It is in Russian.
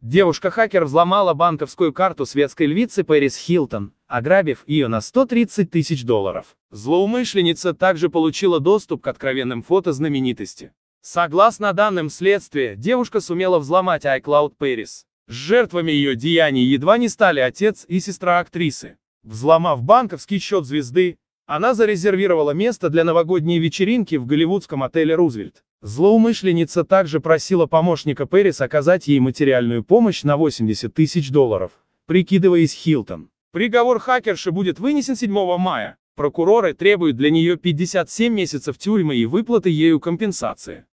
Девушка-хакер взломала банковскую карту светской львицы Пэрис Хилтон, ограбив ее на 130 тысяч долларов. Злоумышленница также получила доступ к откровенным фото знаменитости. Согласно данным следствия, девушка сумела взломать iCloud Пэрис. Жертвами ее деяний едва не стали отец и сестра актрисы. Взломав банковский счет звезды, она зарезервировала место для новогодней вечеринки в голливудском отеле «Рузвельт». Злоумышленница также просила помощника Пэрис оказать ей материальную помощь на 80 тысяч долларов, прикидываясь Хилтон. Приговор хакерши будет вынесен 7 мая. Прокуроры требуют для нее 57 месяцев тюрьмы и выплаты ею компенсации.